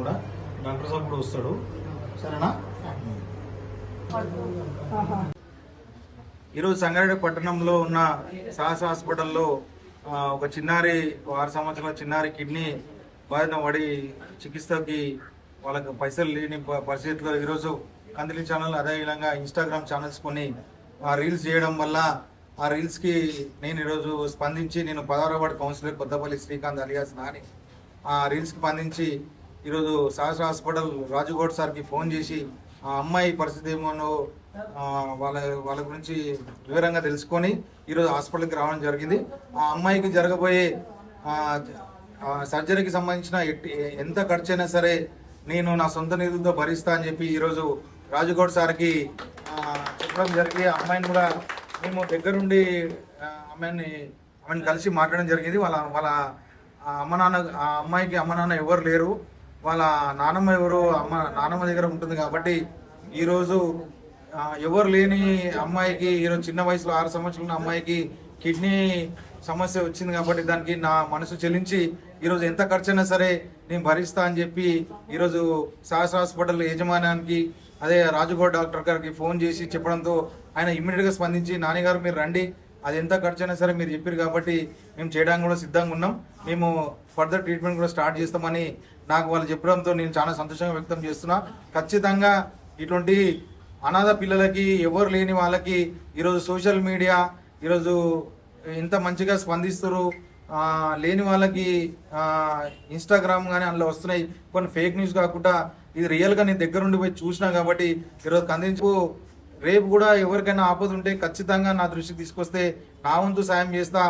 కూడా డాక్టర్ సాబ్ కూడా వస్తాడు, సరేనా? ఈరోజు సంగారెడ్డి పట్టణంలో ఉన్న సాహస హాస్పిటల్లో ఒక చిన్నారి 6 సంవత్సరాల చిన్నారి కిడ్నీ బారిన పడి చికిత్సకి వాళ్ళకి పైసలు లేని పరిస్థితుల్లో ఈరోజు కందిలి ఛానల్ అదేవిధంగా ఇన్స్టాగ్రామ్ ఛానల్స్ కొన్ని రీల్స్ చేయడం వల్ల ఆ రీల్స్కి నేను ఈరోజు స్పందించి నేను 16వ ward councillor Kothapalli Srikanth alias Nani ఆ రీల్స్కి స్పందించి ఈరోజు సహస్ర హాస్పిటల్ రాజుగౌడ్ సార్కి ఫోన్ చేసి ఆ అమ్మాయి పరిస్థితి ఏమో వాళ్ళ గురించి వివరంగా తెలుసుకొని ఈరోజు హాస్పిటల్కి రావడం జరిగింది. ఆ అమ్మాయికి జరగబోయే సర్జరీకి సంబంధించిన ఎంత ఖర్చైనా సరే నేను నా సొంత నిధులతో భరిస్తా అని చెప్పి ఈరోజు రాజుగౌడ్ సార్కి చెప్పడం జరిగి అమ్మాయిని కూడా మేము దగ్గరుండి ఆమెను కలిసి మాట్లాడడం జరిగింది. వాళ్ళ అమ్మ నాన్న ఆ అమ్మాయికి అమ్మ నాన్న ఎవరు లేరు, వాళ్ళ నానమ్మ ఎవరు నానమ్మ దగ్గర ఉంటుంది కాబట్టి ఈరోజు ఎవరు లేని అమ్మాయికి ఈరోజు చిన్న వయసులో 6 సంవత్సరాల ఉన్న అమ్మాయికి కిడ్నీ సమస్య వచ్చింది కాబట్టి దానికి నా మనసు చెల్లించి ఈరోజు ఎంత ఖర్చైనా సరే నేను భరిస్తా అని చెప్పి ఈరోజు సహస్ర హాస్పిటల్ యాజమాన్యానికి అదే రాజుగౌడ్ డాక్టర్ గారికి ఫోన్ చేసి చెప్పడంతో ఆయన ఇమ్మీడియట్గా స్పందించి నాన్నగారు మీరు రండి, అది ఎంత ఖర్చైనా సరే మీరు చెప్పారు కాబట్టి మేము చేయడానికి కూడా సిద్ధంగా ఉన్నాం, మేము ఫర్దర్ ట్రీట్మెంట్ కూడా స్టార్ట్ చేస్తామని నాకు వాళ్ళు చెప్పడంతో నేను చాలా సంతోషంగా వ్యక్తం చేస్తున్నా. ఖచ్చితంగా ఇటువంటి అనాథ పిల్లలకి ఎవరు లేని వాళ్ళకి ఈరోజు సోషల్ మీడియా ఈరోజు ఎంత మంచిగా స్పందిస్తారు, లేని వాళ్ళకి ఇన్స్టాగ్రామ్ కానీ అందులో వస్తున్నాయి కొన్ని ఫేక్ న్యూస్ కాకుండా ఇది రియల్గా నేను దగ్గరుండి పోయి చూసినా కాబట్టి ఈరోజు కందించు రేపు కూడా ఎవరికైనా ఆపద ఉంటే ఖచ్చితంగా నా దృష్టికి తీసుకొస్తే నా వంతు సాయం చేస్తా.